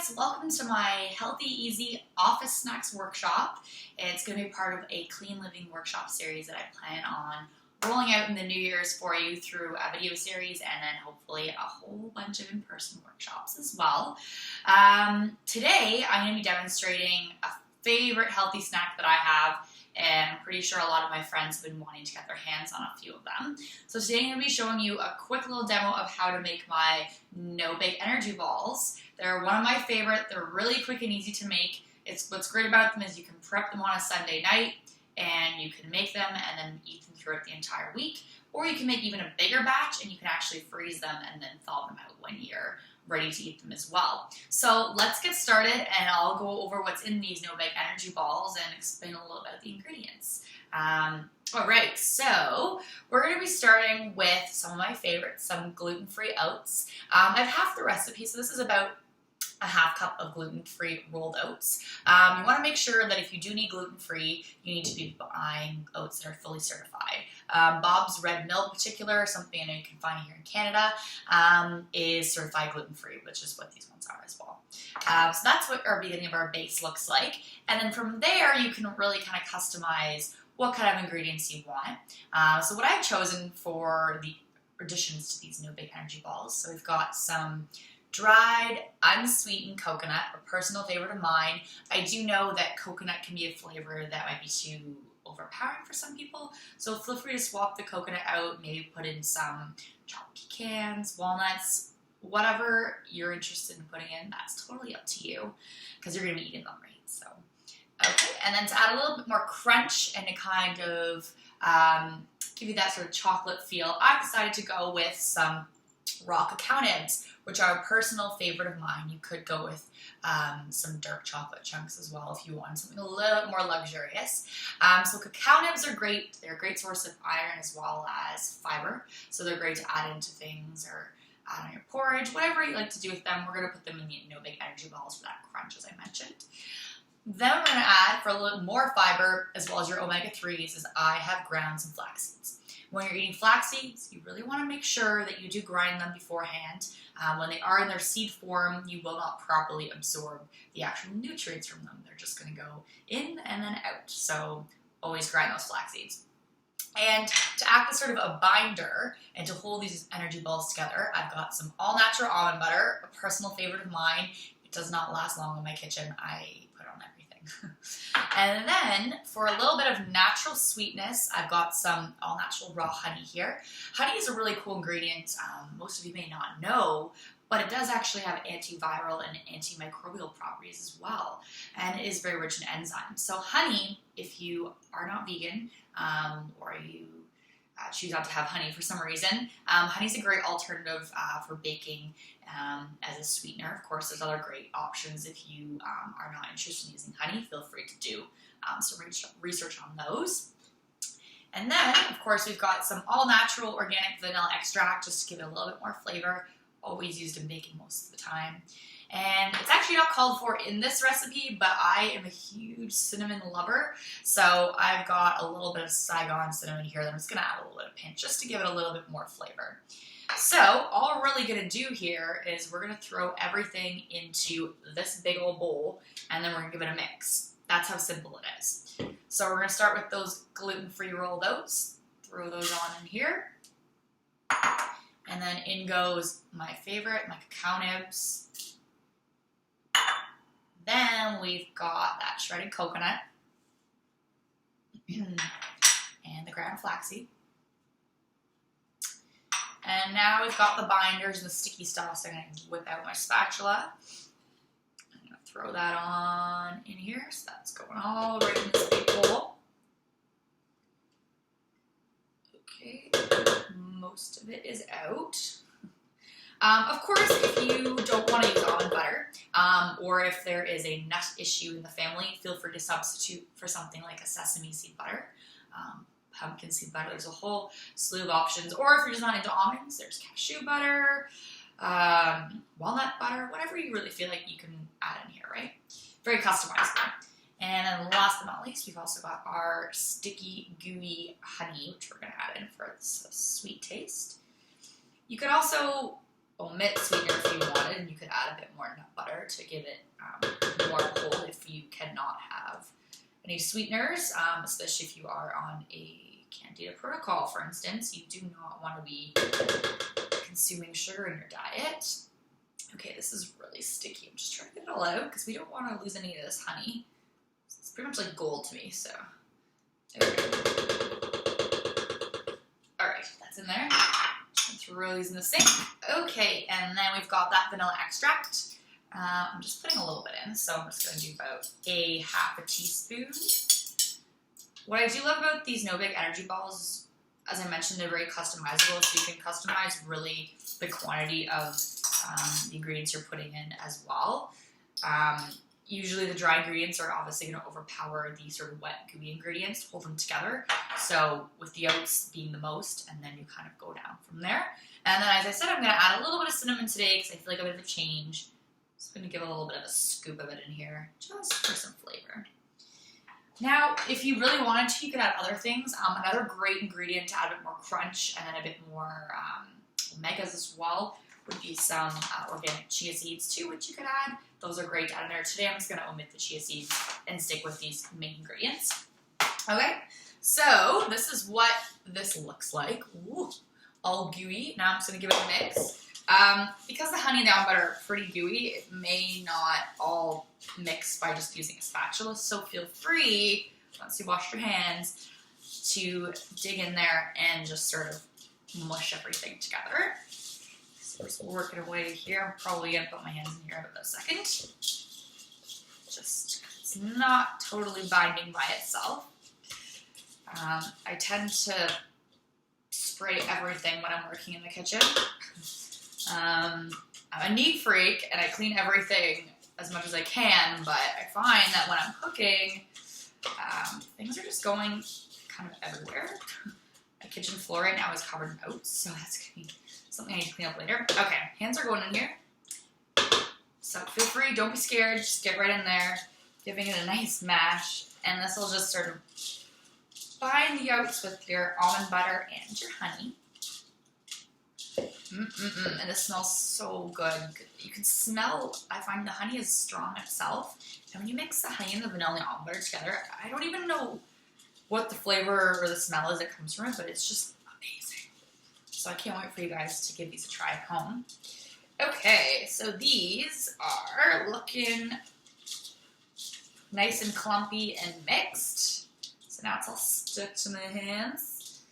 guys, welcome to my Healthy Easy Office Snacks Workshop. It's going to be part of a Clean Living Workshop series that I plan on rolling out in the New Year's for you through a video series and then hopefully a whole bunch of in-person workshops as well. Today I'm going to be demonstrating a favorite healthy snack that I have, and I'm pretty sure a lot of my friends have been wanting to get their hands on a few of them. So today I'm going to be showing you a quick little demo of how to make my no-bake energy balls. They're one of my favorite. They're really quick and easy to make. What's great about them is you can prep them on a Sunday night and you can make them and then eat them throughout the entire week. Or you can make even a bigger batch and you can actually freeze them and then thaw them out when you're ready to eat them as well. So let's get started and I'll go over what's in these no-bake energy balls and explain a little about the ingredients. Alright, so we're going to be starting with some of my favorites, some gluten-free oats. I have half the recipe, so this is about a half cup of gluten-free rolled oats. You want to make sure that if you do need gluten-free, you need to be buying oats that are fully certified. Bob's Red Mill in particular, something I know you can find here in Canada, is certified gluten-free, which is what these ones are as well. So that's what our beginning of our base looks like. And then from there, you can really kind of customize what kind of ingredients you want. So what I've chosen for the additions to these no-bake energy balls, so we've got some dried, unsweetened coconut, a personal favorite of mine. I do know that coconut can be a flavor that might be too overpowering for some people, so feel free to swap the coconut out, maybe put in some chopped pecans, walnuts, whatever you're interested in putting in, that's totally up to you, because you're going to be eating them, right? So, okay, and then to add a little bit more crunch and to kind of give you that sort of chocolate feel, I decided to go with some raw cacao nibs, which are a personal favorite of mine. You could go with some dark chocolate chunks as well if you want something a little bit more luxurious. So cacao nibs are great. They're a great source of iron as well as fiber. So they're great to add into things or add on your porridge, whatever you like to do with them. We're going to put them in the no-bake energy balls for that crunch, as I mentioned. Then we're going to add, for a little more fiber, as well as your omega-3s, is I have ground some flax seeds. When you're eating flax seeds, you really want to make sure that you do grind them beforehand. When they are in their seed form, you will not properly absorb the actual nutrients from them. They're just going to go in and then out. So always grind those flax seeds. And to act as sort of a binder and to hold these energy balls together, I've got some all-natural almond butter, a personal favorite of mine. It does not last long in my kitchen. I put it on everything. And then, for a little bit of natural sweetness, I've got some all-natural raw honey here. Honey is a really cool ingredient. Most of you may not know, but it does actually have antiviral and antimicrobial properties as well, and it is very rich in enzymes. So honey, if you are not vegan or you choose not to have honey for some reason, honey is a great alternative for baking as a sweetener. Of course, there's other great options. If you are not interested in using honey, feel free to do some research on those. And then, of course, we've got some all-natural organic vanilla extract just to give it a little bit more flavor. Always used in baking most of the time. And it's actually not called for in this recipe, but I am a huge cinnamon lover. So I've got a little bit of Saigon cinnamon here that I'm just going to add a little bit of pinch just to give it a little bit more flavor. So all we're really going to do here is we're going to throw everything into this big old bowl and then we're going to give it a mix. That's how simple it is. So we're going to start with those gluten-free rolled oats. Throw those on in here. And then in goes my favorite, my cacao nibs. Then we've got that shredded coconut and the ground flaxseed. And now we've got the binders and the sticky stuff, so I'm going to whip out my spatula. I'm going to throw that on in here, so that's going all right in this big bowl. Okay, most of it is out. Of course, if you don't want to use almond butter, or if there is a nut issue in the family, feel free to substitute for something like a sesame seed butter, pumpkin seed butter. There's a whole slew of options. Or if you're just not into almonds, there's cashew butter, walnut butter, whatever you really feel like you can add in here, right? Very customizable. And then last but not least, we've also got our sticky, gooey honey, which we're going to add in for this sweet taste. You could also omit sweetener if you wanted, and you could add a bit more nut butter butter to give it more pull if you cannot have any sweeteners, especially if you are on a Candida protocol, for instance. You do not want to be consuming sugar in your diet. Okay, this is really sticky. I'm just trying to get it all out because we don't want to lose any of this honey. It's pretty much like gold to me, so. Okay. Alright, that's in there. Just throw these in the sink. Okay, and then we've got that vanilla extract. I'm just putting a little bit in, so I'm just going to do about a half a teaspoon. What I do love about these No Big energy balls, as I mentioned, they're very customizable, so you can customize really the quantity of the ingredients you're putting in as well. Usually the dry ingredients are obviously going to overpower the sort of wet, gooey ingredients to hold them together. So with the oats being the most, and then you kind of go down from there. And then, as I said, I'm going to add a little bit of cinnamon today because I feel like a bit of a change. So I'm going to give a little bit of a scoop of it in here, just for some flavor. Now, if you really wanted to, you could add other things. Another great ingredient to add a bit more crunch and then a bit more omegas as well would be some organic chia seeds too, which you could add. Those are great to add in there. Today I'm just going to omit the chia seeds and stick with these main ingredients. Okay, so this is what this looks like. Ooh, all gooey. Now I'm just going to give it a mix. Because the honey and the almond butter are pretty gooey, it may not all mix by just using a spatula, so feel free, once you wash your hands, to dig in there and just sort of mush everything together. So we're still working away here. I'm probably going to put my hands in here in about a second. Just, it's not totally binding by itself. I tend to spray everything when I'm working in the kitchen. I'm a neat freak and I clean everything as much as I can, but I find that when I'm cooking, things are just going kind of everywhere. My kitchen floor right now is covered in oats, so that's going to be something I need to clean up later. Okay, hands are going in here. So feel free, don't be scared, just get right in there, giving it a nice mash, and this will just sort of bind the oats with your almond butter and your honey. And this smells so good. You can smell, I find the honey is strong itself. And when you mix the honey and the vanilla and the almond butter together, I don't even know what the flavor or the smell is that comes from it, but it's just amazing. So I can't wait for you guys to give these a try at home. Okay, so these are looking nice and clumpy and mixed. So now it's all stuck to my hands.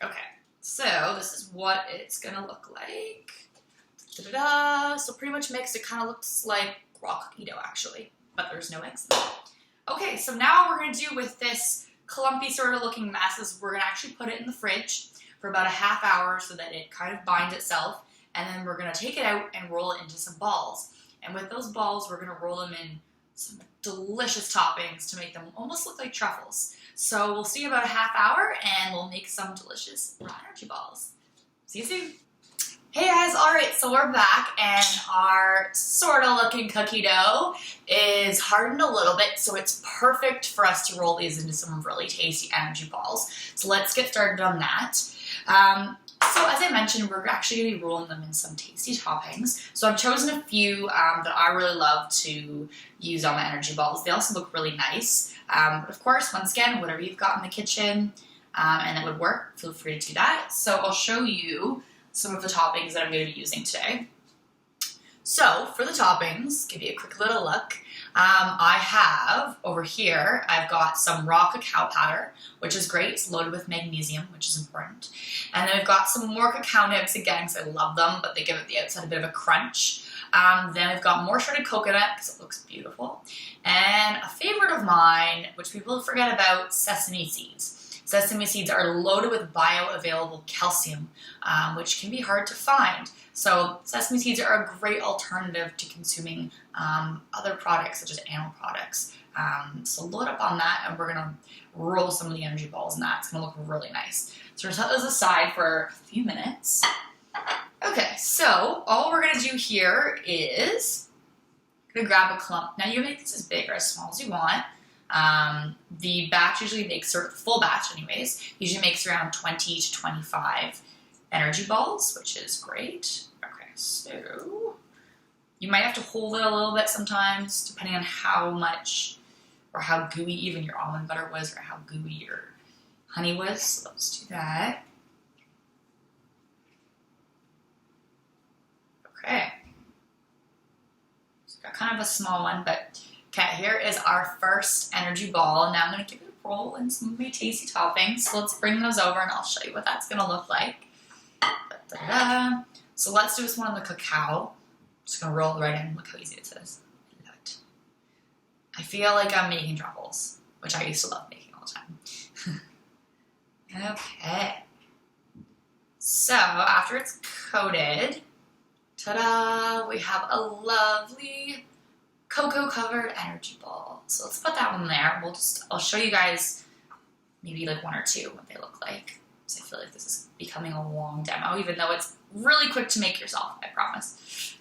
Okay. So this is what it's gonna look like. Da-da-da. So pretty much mixed. It kind of looks like raw cookie dough actually, but there's no eggs in it. Okay, so now what we're gonna do with this clumpy sort of looking mess is we're gonna actually put it in the fridge for about a half hour so that it kind of binds itself, and then we're gonna take it out and roll it into some balls. And with those balls, we're gonna roll them in some delicious toppings to make them almost look like truffles. So we'll see you about a half hour and we'll make some delicious raw energy balls. See you soon. Hey guys, alright, so we're back and our sort of looking cookie dough is hardened a little bit, so it's perfect for us to roll these into some really tasty energy balls. So let's get started on that. So as I mentioned, we're actually going to be rolling them in some tasty toppings. So I've chosen a few that I really love to use on my energy balls. They also look really nice. But of course, once again, whatever you've got in the kitchen and that would work, feel free to do that. So I'll show you some of the toppings that I'm going to be using today. So for the toppings, give you a quick little look. I have over here, I've got some raw cacao powder, which is great. It's loaded with magnesium, which is important. And then I've got some more cacao nibs again, because I love them, but they give it the outside a bit of a crunch. Then I've got more shredded coconut, because it looks beautiful. And a favorite of mine, which people forget about, sesame seeds. Sesame seeds are loaded with bioavailable calcium, which can be hard to find. So sesame seeds are a great alternative to consuming other products such as animal products. So load up on that and we're going to roll some of the energy balls in that. It's going to look really nice. So we're going to set those aside for a few minutes. Okay, so all we're going to do here is going to grab a clump. Now you make this as big or as small as you want. The batch usually makes, sort of full batch anyways, usually makes around 20 to 25 energy balls, which is great. Okay, so You might have to hold it a little bit sometimes, depending on how much or how gooey even your almond butter was or how gooey your honey was. So let's do that. Okay. So got kind of a small one, but okay, here is our first energy ball. Now I'm going to give it a roll in some of my tasty toppings. So let's bring those over and I'll show you what that's going to look like. Da-da-da. So let's do this one on the cacao. Just going to roll right in. Look how easy it is. I feel like I'm making truffles, which I used to love making all the time. Okay. So after it's coated, ta-da, we have a lovely cocoa-covered energy ball. So let's put that one there. I'll show you guys maybe like one or two what they look like. Because I feel like this is becoming a long demo, even though it's really quick to make yourself, I promise.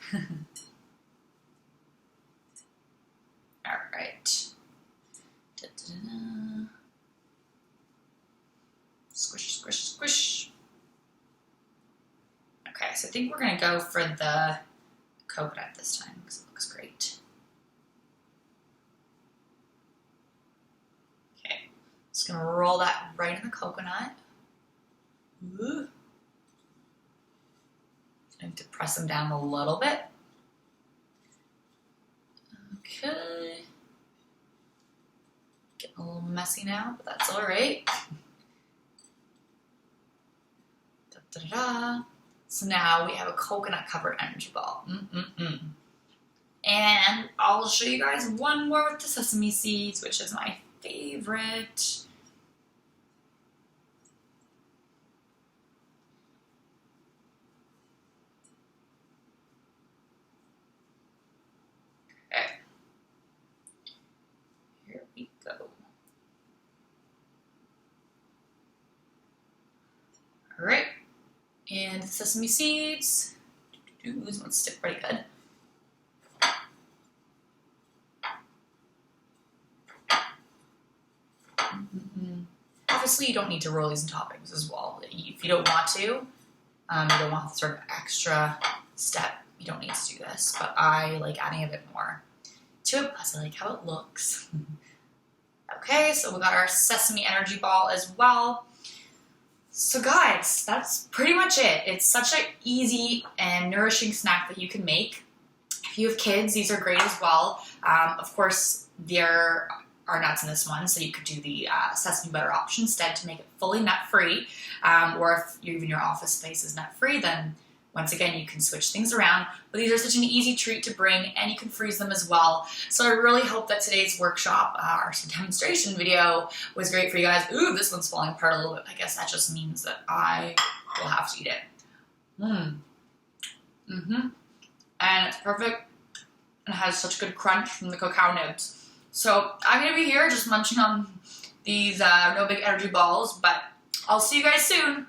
All right. Da-da-da. Squish, squish, squish. Okay, so I think we're gonna go for the coconut this time because it looks great. Okay, just gonna roll that right in the coconut. Ooh. I have to press them down a little bit. Okay. Getting a little messy now, but that's all right. Da-da-da. So now we have a coconut-covered energy ball. And I'll show you guys one more with the sesame seeds, which is my favorite. Okay. Here we go. All right. And sesame seeds. This one's stick pretty good. Obviously, you don't need to roll these in toppings as well. If you don't want to, you don't want the sort of extra step, you don't need to do this. But I like adding a bit more to it because I like how it looks. Okay, so we got our sesame energy ball as well. So guys, that's pretty much it. It's such an easy and nourishing snack that you can make. If you have kids, these are great as well. Of course, there are nuts in this one, so you could do the sesame butter option instead to make it fully nut-free. Or if even your office space is nut-free, then once again, you can switch things around. But these are such an easy treat to bring, and you can freeze them as well. So I really hope that today's workshop, or some demonstration video, was great for you guys. Ooh, this one's falling apart a little bit. I guess that just means that I will have to eat it. And it's perfect, and has such good crunch from the cacao nibs. So I'm gonna be here just munching on these no big energy balls, but I'll see you guys soon.